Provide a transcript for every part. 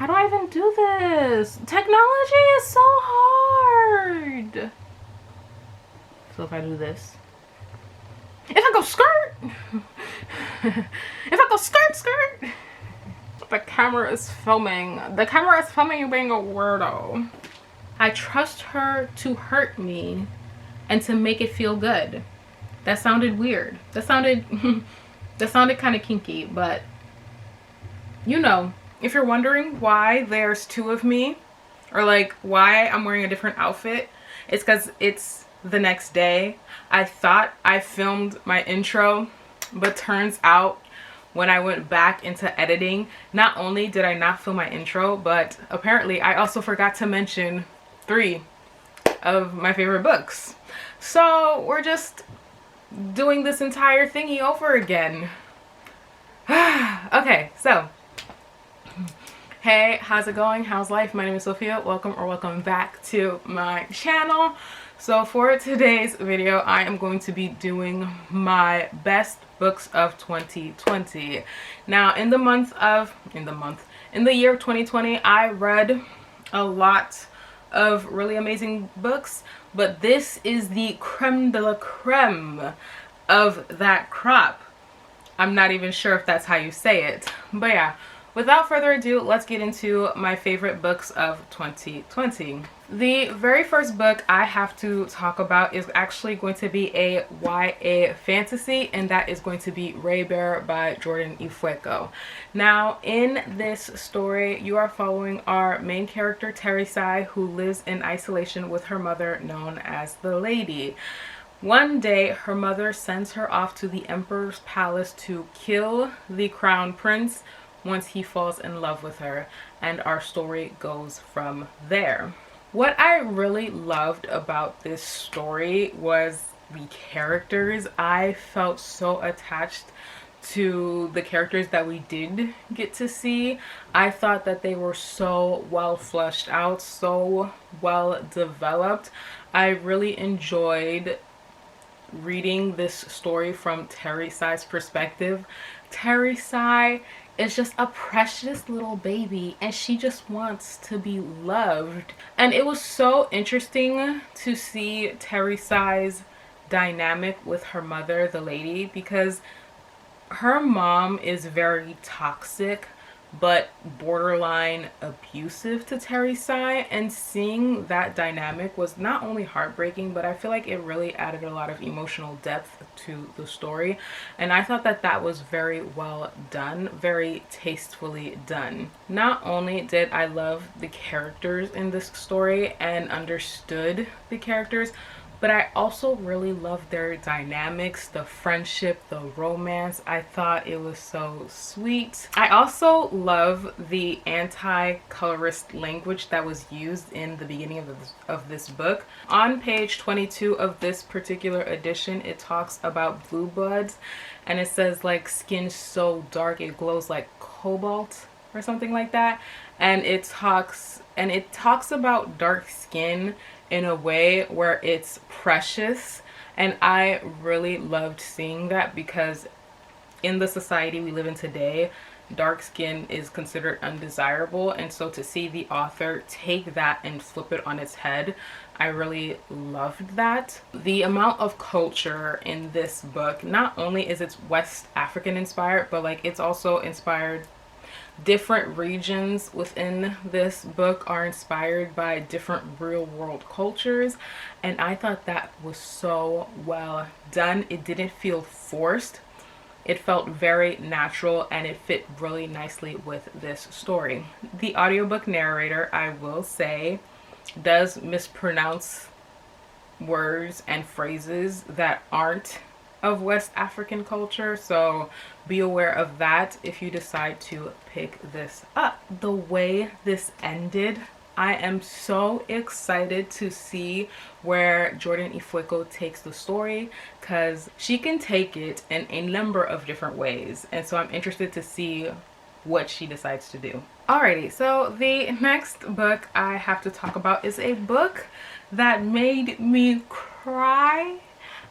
How do I even do this? Technology is so hard. So if I do this, if I go skirt, if I go skirt, the camera is filming. The camera is filming you being a weirdo. I trust her to hurt me and to make it feel good. That sounded weird. That sounded kind of kinky, but you know, if you're wondering why there's two of me, or like why I'm wearing a different outfit, it's because it's the next day. I thought I filmed my intro, but turns out when I went back into editing, not only did I not film my intro, but apparently I also forgot to mention 3 of my favorite books. So we're just doing this entire thingy over again. Okay, so hey, how's it going? How's life? My name is Sophia. Welcome back to my channel. So for today's video, I am going to be doing my best books of 2020. Now, in the year of 2020, I read a lot of really amazing books, but this is the creme de la creme of that crop. I'm not even sure if that's how you say it, but yeah. Without further ado, let's get into my favorite books of 2020. The very first book I have to talk about is actually going to be a YA fantasy, and that is going to be Ray Bear by Jordan Ifueko. Now, in this story, you are following our main character, Terry Sai, who lives in isolation with her mother, known as the Lady. One day, her mother sends her off to the Emperor's palace to kill the crown prince once he falls in love with her, and our story goes from there. What I really loved about this story was the characters. I felt so attached to the characters that we did get to see. I thought that they were so well fleshed out, so well developed. I really enjoyed reading this story from Terry Sai's perspective. Terry Sai is just a precious little baby, and she just wants to be loved. And it was so interesting to see Terry Sai's dynamic with her mother, the Lady, because her mom is very toxic but borderline abusive to Terry Sai, and seeing that dynamic was not only heartbreaking, but I feel like it really added a lot of emotional depth to the story, and I thought that that was very well done, very tastefully done. Not only did I love the characters in this story and understood the characters, but I also really loved their dynamics, the friendship, the romance. I thought it was so sweet. I also love the anti-colorist language that was used in the beginning of this book. On page 22 of this particular edition, it talks about blue bloods, and it says like skin so dark it glows like cobalt or something like that. And it talks about dark skin in a way where it's precious, and I really loved seeing that, because in the society we live in today, dark skin is considered undesirable, and so to see the author take that and flip it on its head, I really loved that. The amount of culture in this book, not only is it West African inspired, but like it's also inspired. Different regions within this book are inspired by different real world cultures, and I thought that was so well done. It didn't feel forced. It felt very natural, and it fit really nicely with this story. The audiobook narrator, I will say, does mispronounce words and phrases that aren't of West African culture, so be aware of that if you decide to pick this up. The way this ended, I am so excited to see where Jordan Ifueko takes the story, because she can take it in a number of different ways, and so I'm interested to see what she decides to do. Alrighty, so the next book I have to talk about is a book that made me cry,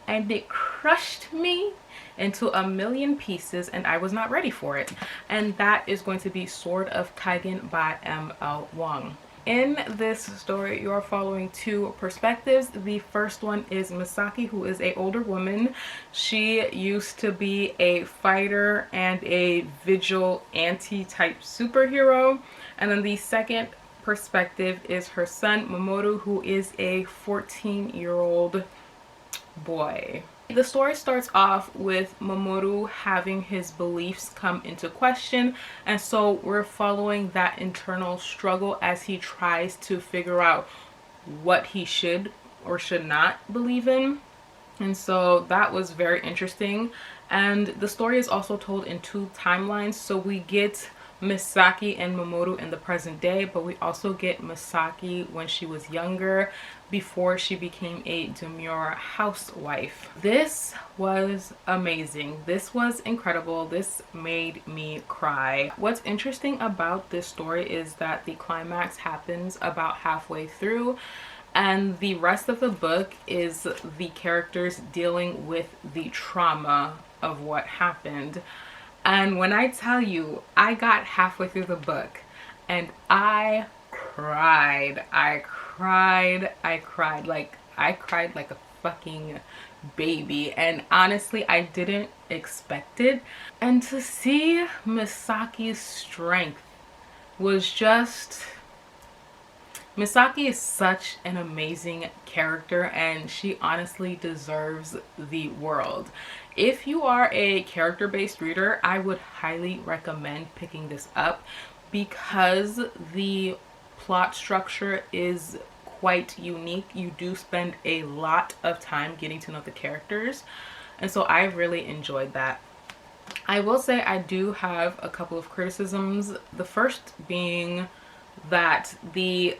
and it crushed me into a million pieces, and I was not ready for it. And that is going to be Sword of Kaiden by M.L. Wang. In this story, you are following two perspectives. The first one is Misaki, who is an older woman. She used to be a fighter and a vigilante type superhero. And then the second perspective is her son, Mamoru, who is a 14-year-old boy. The story starts off with Mamoru having his beliefs come into question, and so we're following that internal struggle as he tries to figure out what he should or should not believe in. And so that was very interesting. And the story is also told in two timelines, so we get Misaki and Mamoru in the present day, but we also get Misaki when she was younger, before she became a demure housewife. This was amazing. This was incredible. This made me cry. What's interesting about this story is that the climax happens about halfway through, and the rest of the book is the characters dealing with the trauma of what happened. And when I tell you, I got halfway through the book and I cried. I cried like a fucking baby. And honestly, I didn't expect it. And to see Misaki's strength was just... Misaki is such an amazing character, and she honestly deserves the world. If you are a character-based reader, I would highly recommend picking this up because the plot structure is quite unique. You do spend a lot of time getting to know the characters, and so I really enjoyed that. I will say I do have a couple of criticisms. The first being that the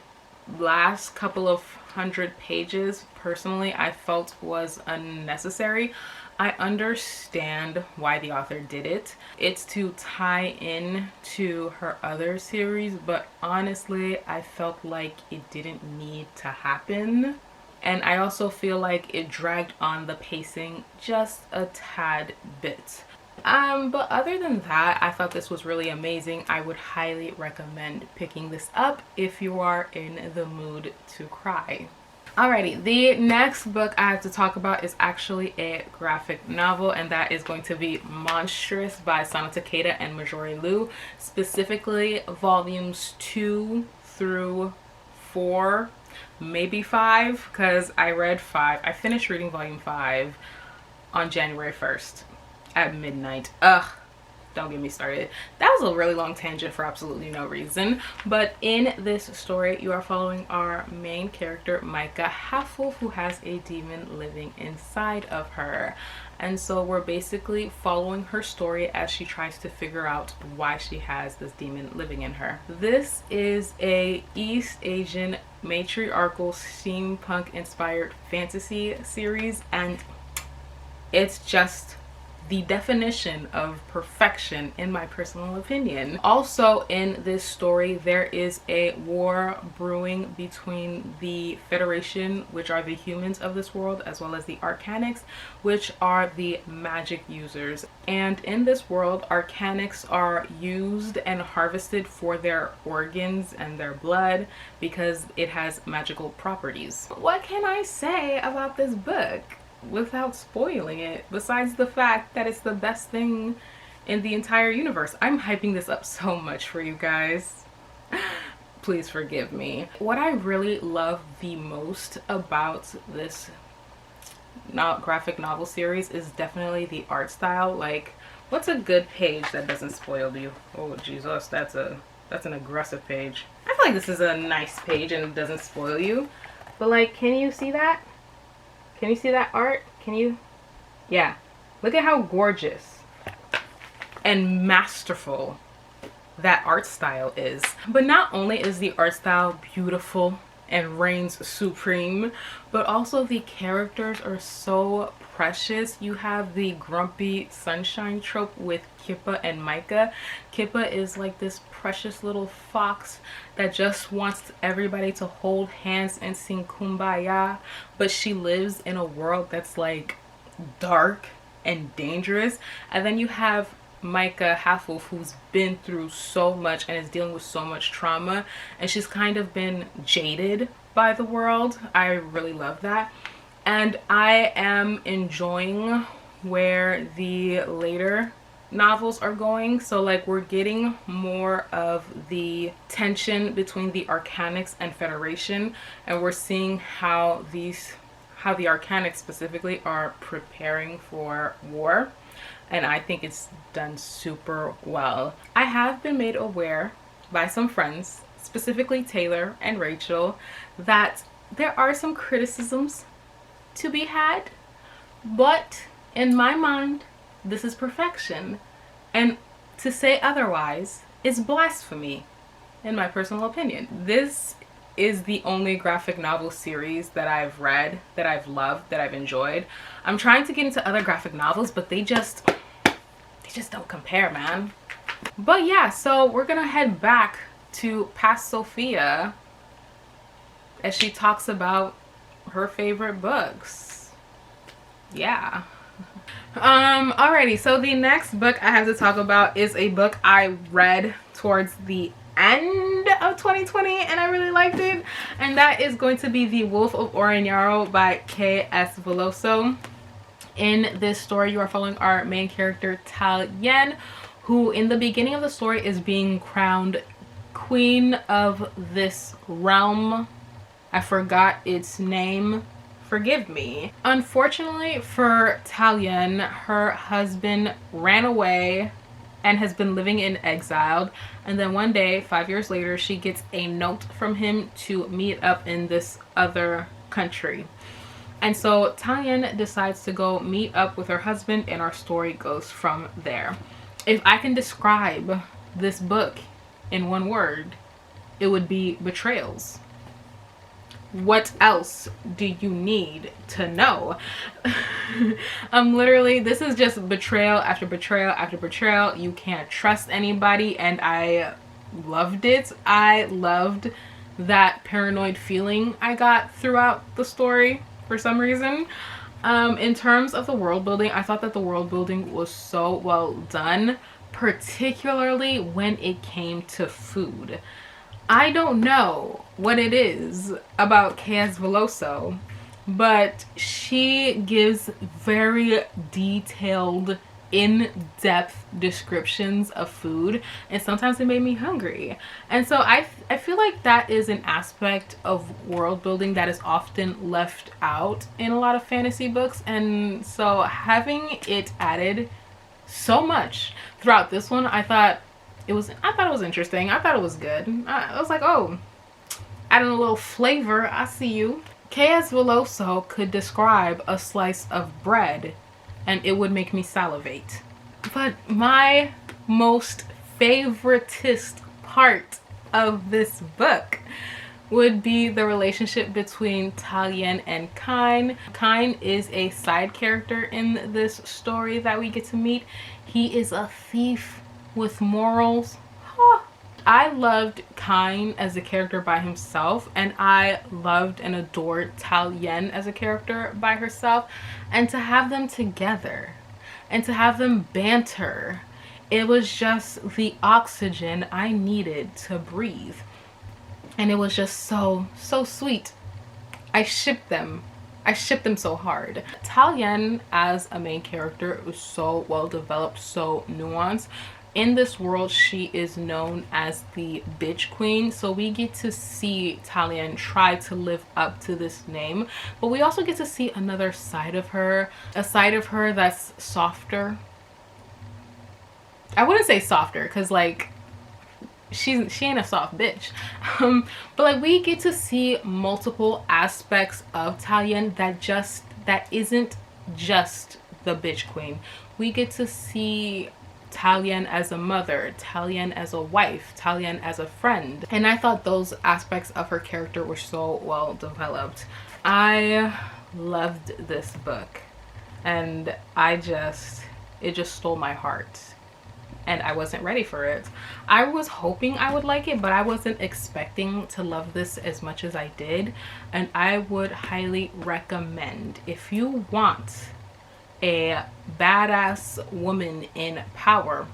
last couple of 100 pages, personally, I felt was unnecessary. I understand why the author did it. It's to tie in to her other series, but honestly, I felt like it didn't need to happen. And I also feel like it dragged on the pacing just a tad bit. But other than that, I thought this was really amazing. I would highly recommend picking this up if you are in the mood to cry. Alrighty, the next book I have to talk about is actually a graphic novel, and that is going to be Monstrous by Sana Takeda and Majori Liu, specifically volumes 2 through 4, maybe 5, because I read 5. I finished reading volume 5 on January 1st. At midnight. Ugh, don't get me started. That was a really long tangent for absolutely no reason. But in this story, you are following our main character, Micah, half-wolf, who has a demon living inside of her. And so we're basically following her story as she tries to figure out why she has this demon living in her. This is a East Asian matriarchal steampunk inspired fantasy series, and it's just the definition of perfection in my personal opinion. Also in this story, there is a war brewing between the Federation, which are the humans of this world, as well as the Arcanics, which are the magic users. And in this world, Arcanics are used and harvested for their organs and their blood because it has magical properties. What can I say about this book without spoiling it, besides the fact that it's the best thing in the entire universe? I'm hyping this up so much for you guys. Please forgive me. What I really love the most about this graphic novel series is definitely the art style. Like, what's a good page that doesn't spoil you? Oh Jesus, that's an aggressive page. I feel like this is a nice page and it doesn't spoil you. But like, can you see that? Can you see that art? Can you? Yeah. Look at how gorgeous and masterful that art style is. But not only is the art style beautiful and reigns supreme, but also the characters are so precious. You have the grumpy sunshine trope with Kippa and Micah. Kippa is like this precious little fox that just wants everybody to hold hands and sing kumbaya, but she lives in a world that's like dark and dangerous. And then you have Micah Half-Wolf, who's been through so much and is dealing with so much trauma, and she's kind of been jaded by the world. I really love that. And I am enjoying where the later novels are going. So like we're getting more of the tension between the Arcanics and Federation, and we're seeing how the Arcanics specifically are preparing for war. And I think it's done super well. I have been made aware by some friends, specifically Taylor and Rachel, that there are some criticisms to be had, but in my mind, this is perfection. And to say otherwise is blasphemy, in my personal opinion. This is the only graphic novel series that I've read, that I've loved, that I've enjoyed. I'm trying to get into other graphic novels, but they just don't compare, man. But yeah, so we're gonna head back to past Sophia as she talks about her favorite books. Yeah. Alrighty, so the next book I have to talk about is a book I read towards the end of 2020 and I really liked it, and that is going to be The Wolf of Orionaro by K.S. Veloso. In this story, you are following our main character Talien, who in the beginning of the story is being crowned queen of this realm. I forgot its name, forgive me. Unfortunately for Talien, her husband ran away and has been living in exile, and then one day 5 years later she gets a note from him to meet up in this other country. And so Talien decides to go meet up with her husband, and our story goes from there. If I can describe this book in one word, it would be betrayals. What else do you need to know? Literally, this is just betrayal after betrayal after betrayal. You can't trust anybody, and I loved it. I loved that paranoid feeling I got throughout the story for some reason. In terms of the world building, I thought that the world building was so well done, particularly when it came to food. I don't know what it is about K.S. Veloso, but she gives very detailed, in-depth descriptions of food, and sometimes it made me hungry. And so I feel like that is an aspect of world building that is often left out in a lot of fantasy books, and so having it added so much throughout this one, I thought it was interesting. I thought it was good. I was like, oh, adding a little flavor, I see you. K.S. Veloso could describe a slice of bread and it would make me salivate. But my most favoritist part of this book would be the relationship between Talien and Kaiden. Kaiden is a side character in this story that we get to meet. He is a thief with morals. I loved Kaiden as a character by himself, and I loved and adored Talien as a character by herself, and to have them together and to have them banter, it was just the oxygen I needed to breathe, and it was just so sweet. I shipped them so hard. Talien as a main character was so well developed, so nuanced. In this world, she is known as the bitch queen, so we get to see Talien try to live up to this name, but we also get to see another side of her, a side of her that's softer. I wouldn't say softer, because like she ain't a soft bitch, but like we get to see multiple aspects of Talien that isn't just the bitch queen. We get to see Talien as a mother, Talien as a wife, Talien as a friend, and I thought those aspects of her character were so well developed. I loved this book, and it just stole my heart, and I wasn't ready for it. I was hoping I would like it, but I wasn't expecting to love this as much as I did, and I would highly recommend, if you want a badass woman in power,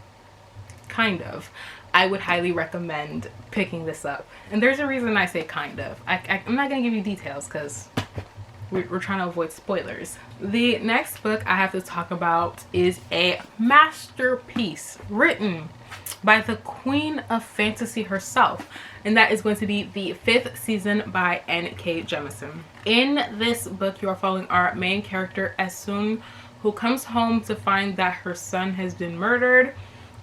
kind of, I would highly recommend picking this up. And there's a reason I say kind of. I'm not going to give you details because we're trying to avoid spoilers. The next book I have to talk about is a masterpiece written by the queen of fantasy herself, and that is going to be the 5th season by N.K. Jemisin. In this book, you are following our main character, Esun, who comes home to find that her son has been murdered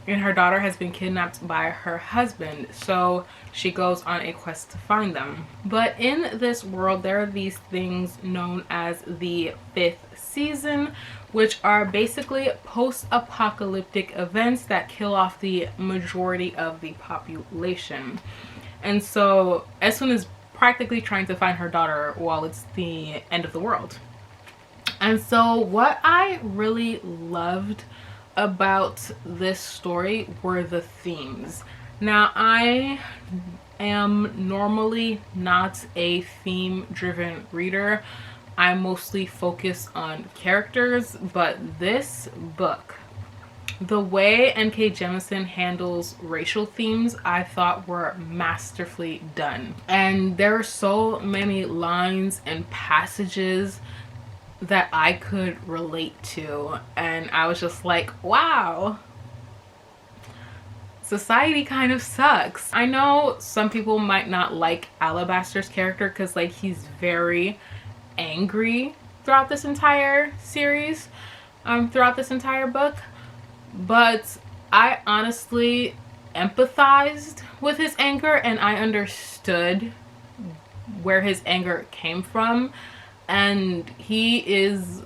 and her daughter has been kidnapped by her husband. So she goes on a quest to find them. But in this world, there are these things known as the 5th season, which are basically post-apocalyptic events that kill off the majority of the population. And so Esun is practically trying to find her daughter while it's the end of the world. And so what I really loved about this story were the themes. Now, I am normally not a theme-driven reader. I mostly focus on characters, but this book, the way N.K. Jemisin handles racial themes, I thought were masterfully done. And there are so many lines and passages that I could relate to, and I was just like, wow, society kind of sucks. I know some people might not like Alabaster's character because like he's very angry throughout this entire series, throughout this entire book, but I honestly empathized with his anger and I understood where his anger came from. And he is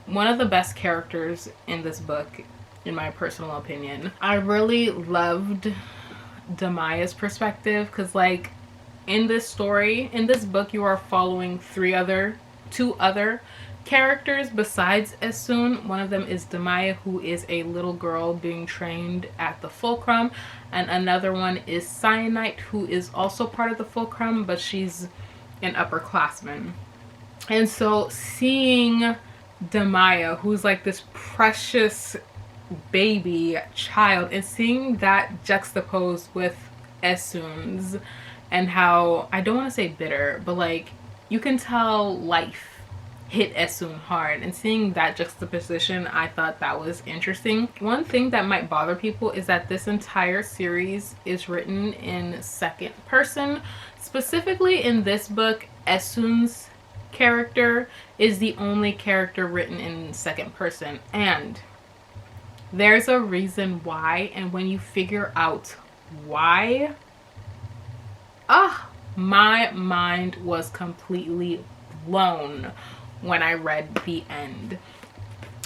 one of the best characters in this book, in my personal opinion. I really loved Damaya's perspective because, like, in this story, in this book, you are following two other characters besides Esun. One of them is Damaya, who is a little girl being trained at the Fulcrum, and another one is Cyanite, who is also part of the Fulcrum, but she's an upperclassman. And so seeing Damaya, who's like this precious baby child, and seeing that juxtaposed with Esun's, and how, I don't want to say bitter, but like you can tell life hit Esun hard, and seeing that juxtaposition, I thought that was interesting. One thing that might bother people is that this entire series is written in second person. Specifically in this book, Esun's character is the only character written in second person, and there's a reason why, and when you figure out why, my mind was completely blown when I read the end.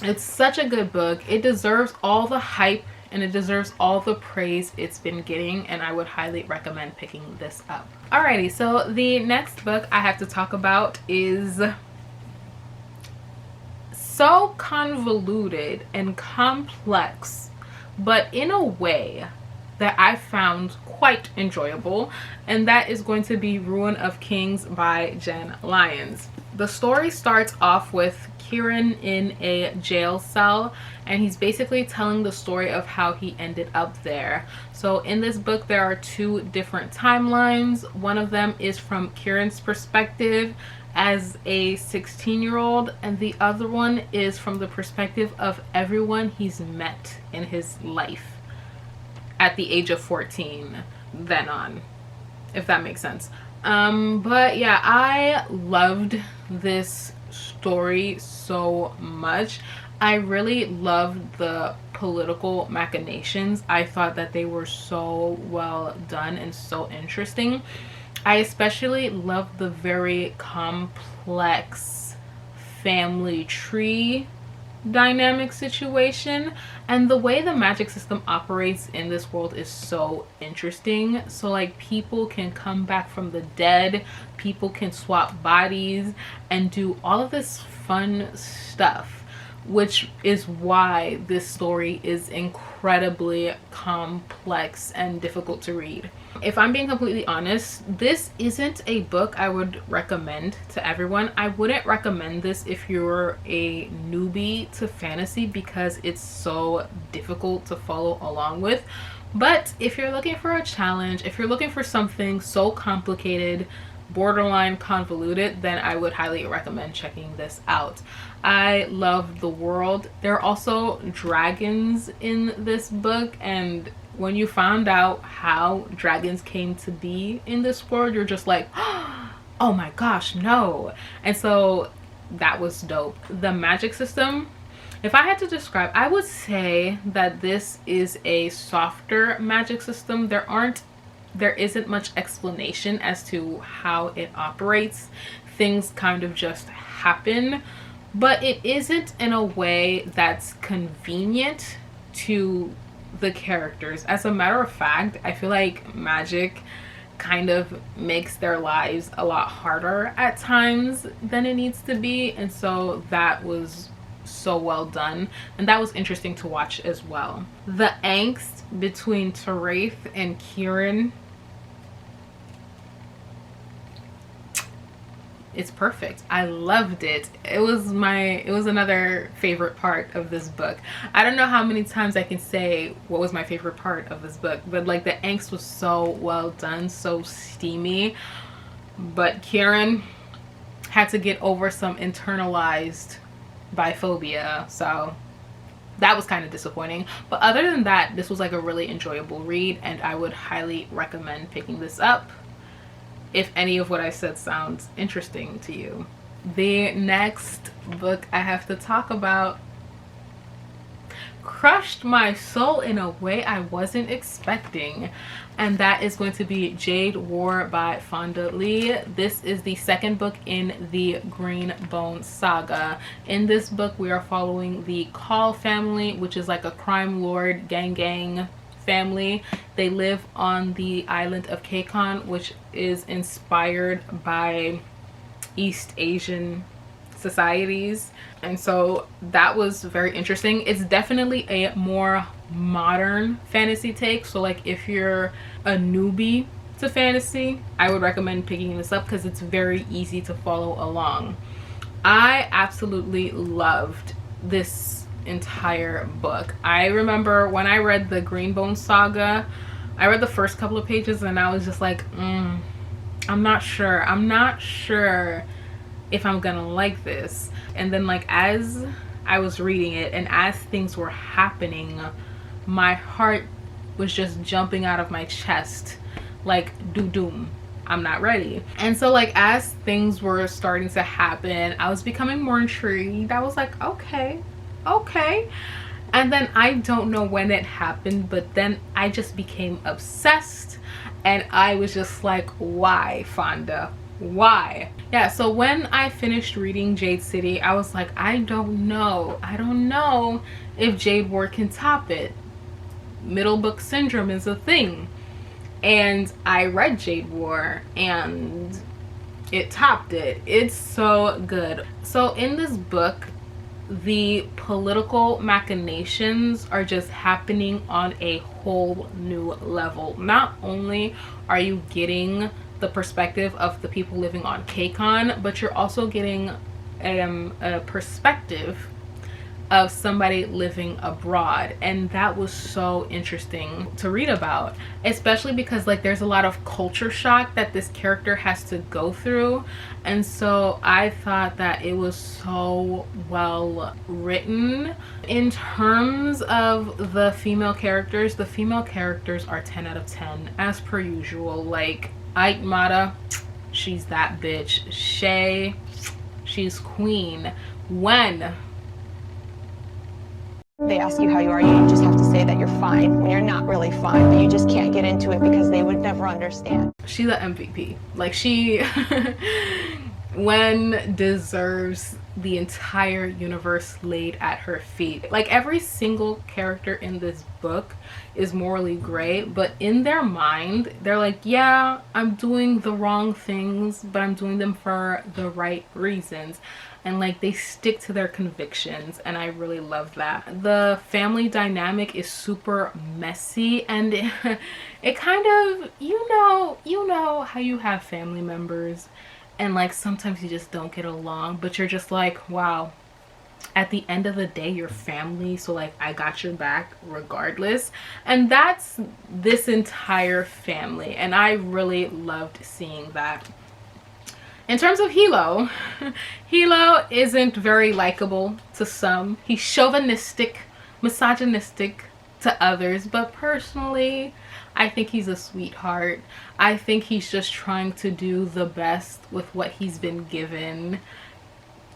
It's such a good book. It deserves all the hype and it deserves all the praise it's been getting, and I would highly recommend picking this up. Alrighty, so the next book I have to talk about is so convoluted and complex, but in a way that I found quite enjoyable, and that is going to be Ruin of Kings by Jen Lyons. The story starts off with Kieran in a jail cell, and he's basically telling the story of how he ended up there. So in this book there are two different timelines. One of them is from Kieran's perspective as a 16-year-old, and the other one is from the perspective of everyone he's met in his life at the age of 14 then on, if that makes sense. But yeah, I loved this story so much. I really loved the political machinations. I thought that they were so well done and so interesting. I especially loved the very complex family tree dynamic situation, and the way the magic system operates in this world is so interesting. So like people can come back from the dead, people can swap bodies and do all of this fun stuff, which is why this story is incredibly complex and difficult to read. If I'm being completely honest, this isn't a book I would recommend to everyone. I wouldn't recommend this if you're a newbie to fantasy because it's so difficult to follow along with. But if you're looking for a challenge, if you're looking for something so complicated, borderline convoluted, then I would highly recommend checking this out. I love the world. There are also dragons in this book, and when you found out how dragons came to be in this world, you're just like, oh my gosh, no. And so that was dope. The magic system, if I had to describe, I would say that this is a softer magic system. There isn't much explanation as to how it operates. Things kind of just happen, but it isn't in a way that's convenient to the characters. As a matter of fact, I feel like magic kind of makes their lives a lot harder at times than it needs to be, and so that was so well done, and that was interesting to watch as well. The angst between Teraith and Kieran, it's perfect. I loved it. It was another favorite part of this book. I don't know how many times I can say what was my favorite part of this book, but like the angst was so well done, so steamy. But Kieran had to get over some internalized biphobia, so that was kind of disappointing. But other than that, this was like a really enjoyable read, and I would highly recommend picking this up if any of what I said sounds interesting to you. The next book I have to talk about crushed my soul in a way I wasn't expecting, and that is going to be Jade War by Fonda Lee. This is the second book in the Green Bone saga. In this book, we are following the Call family, which is like a crime lord gang family. They live on the island of Kaiden, which is inspired by East Asian societies, and so that was very interesting. It's definitely a more modern fantasy take, so like if you're a newbie to fantasy, I would recommend picking this up because it's very easy to follow along. I absolutely loved this entire book. I remember when I read the Greenbone saga, I read the first couple of pages and I was just like, I'm not sure if I'm gonna like this. And then like as I was reading it and as things were happening, my heart was just jumping out of my chest like doo-doom, I'm not ready. And so like as things were starting to happen, I was becoming more intrigued. I was like, okay. And then I don't know when it happened, but then I just became obsessed, and I was just like, why, Fonda? Why? Yeah, so when I finished reading Jade City, I was like, I don't know if Jade War can top it. Middle book syndrome is a thing. And I read Jade War and it topped it. It's so good. So in this book, the political machinations are just happening on a whole new level. Not only are you getting the perspective of the people living on Kaiden, but you're also getting a perspective of somebody living abroad, and that was so interesting to read about, especially because like there's a lot of culture shock that this character has to go through. And so I thought that it was so well written. In terms of the female characters are 10 out of 10 as per usual. Like Aikmata, she's that bitch. Shay, she's queen. When they ask you how you are, you just have to say that you're fine when you're not really fine, but you just can't get into it because they would never understand. She's an MVP. Like she Wen deserves the entire universe laid at her feet. Like, every single character in this book is morally gray, but in their mind they're like, yeah, I'm doing the wrong things, but I'm doing them for the right reasons. And like, they stick to their convictions, and I really love that. The family dynamic is super messy, and it kind of, you know how you have family members and like sometimes you just don't get along, but you're just like, wow, at the end of the day you're family, so like I got your back regardless. And that's this entire family, and I really loved seeing that. In terms of Hilo, Hilo isn't very likable to some. He's chauvinistic, misogynistic to others, but personally I think he's a sweetheart. I think he's just trying to do the best with what he's been given.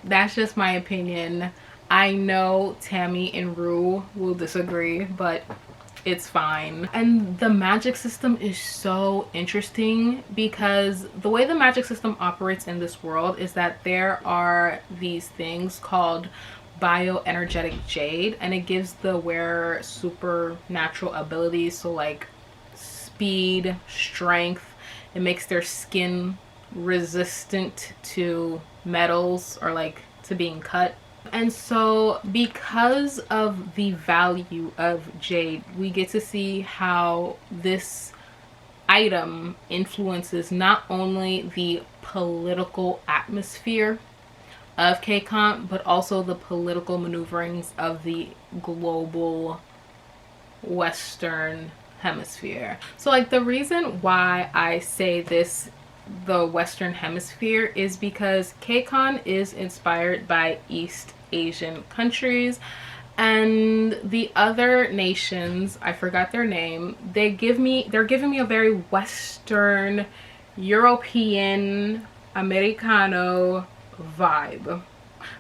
That's just my opinion. I know Tammy and Rue will disagree, but it's fine. And the magic system is so interesting, because the way the magic system operates in this world is that there are these things called bioenergetic jade, and it gives the wearer supernatural abilities, so like speed, strength. It makes their skin resistant to metals or like to being cut. And so because of the value of jade, we get to see how this item influences not only the political atmosphere of Kaiden, but also the political maneuverings of the global Western hemisphere. So like, the reason why I say this, the Western hemisphere, is because Kaiden is inspired by East Asian countries, and the other nations, I forgot their name, they're giving me a very Western, European, Americano vibe.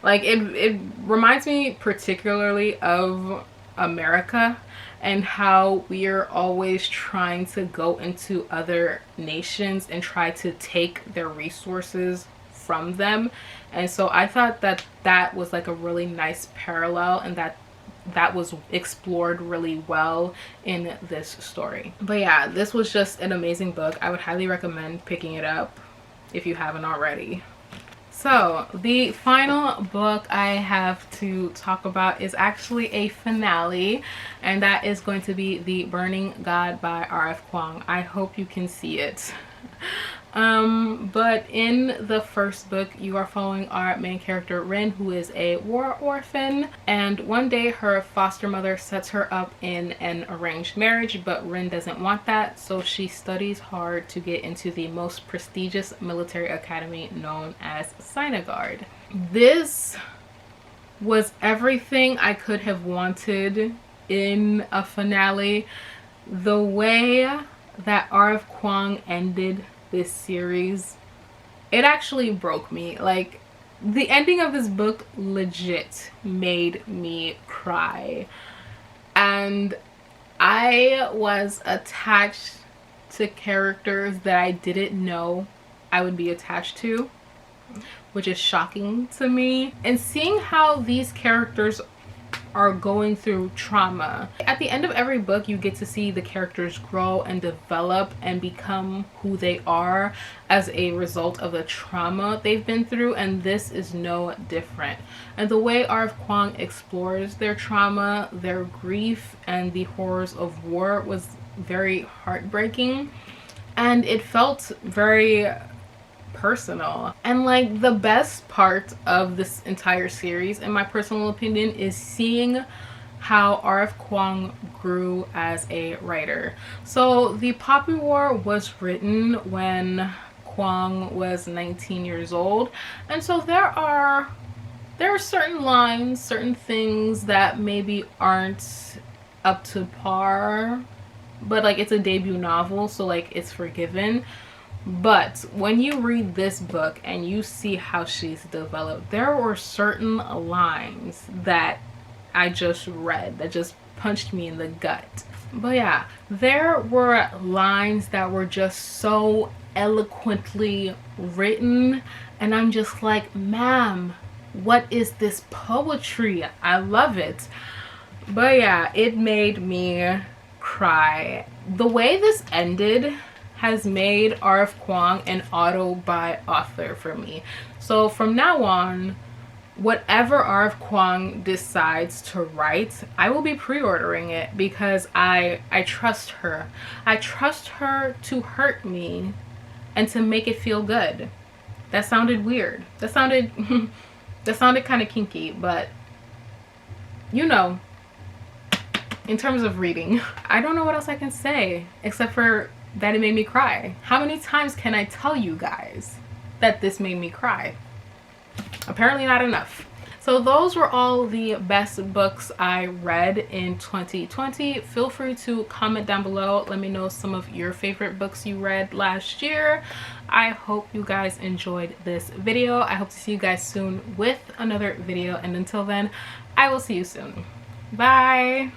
Like, it reminds me particularly of America, and how we are always trying to go into other nations and try to take their resources from them. And so I thought that that was like a really nice parallel, and that was explored really well in this story. But yeah, this was just an amazing book. I would highly recommend picking it up if you haven't already. So the final book I have to talk about is actually a finale, and that is going to be The Burning God by R.F. Kuang. I hope you can see it. But in the first book, you are following our main character Rin, who is a war orphan, and one day her foster mother sets her up in an arranged marriage, but Rin doesn't want that, so she studies hard to get into the most prestigious military academy known as Sinagard. This was everything I could have wanted in a finale. The way that R.F. Kuang ended this series, it actually broke me. Like, the ending of this book legit made me cry, and I was attached to characters that I didn't know I would be attached to, which is shocking to me. And seeing how these characters are going through trauma. At the end of every book, you get to see the characters grow and develop and become who they are as a result of the trauma they've been through, and this is no different. And the way R.F. Kuang explores their trauma, their grief, and the horrors of war was very heartbreaking, and it felt very personal. And like, the best part of this entire series, in my personal opinion, is seeing how R.F. Kuang grew as a writer. So the Poppy War was written when Kuang was 19 years old, and so there are certain lines, certain things that maybe aren't up to par, but like, it's a debut novel, so like, it's forgiven. But when you read this book and you see how she's developed, there were certain lines that I just read that just punched me in the gut. But yeah, there were lines that were just so eloquently written, and I'm just like, ma'am, what is this poetry? I love it. But yeah, it made me cry. The way this ended has made R.F. Kuang an auto-buy author for me. So from now on, whatever R.F. Kuang decides to write, I will be pre-ordering it because I trust her. I trust her to hurt me and to make it feel good. That sounded weird. That sounded that sounded kind of kinky, but you know, in terms of reading, I don't know what else I can say except for that it made me cry. How many times can I tell you guys that this made me cry? Apparently not enough. So those were all the best books I read in 2020. Feel free to comment down below. Let me know some of your favorite books you read last year. I hope you guys enjoyed this video. I hope to see you guys soon with another video. And until then, I will see you soon. Bye.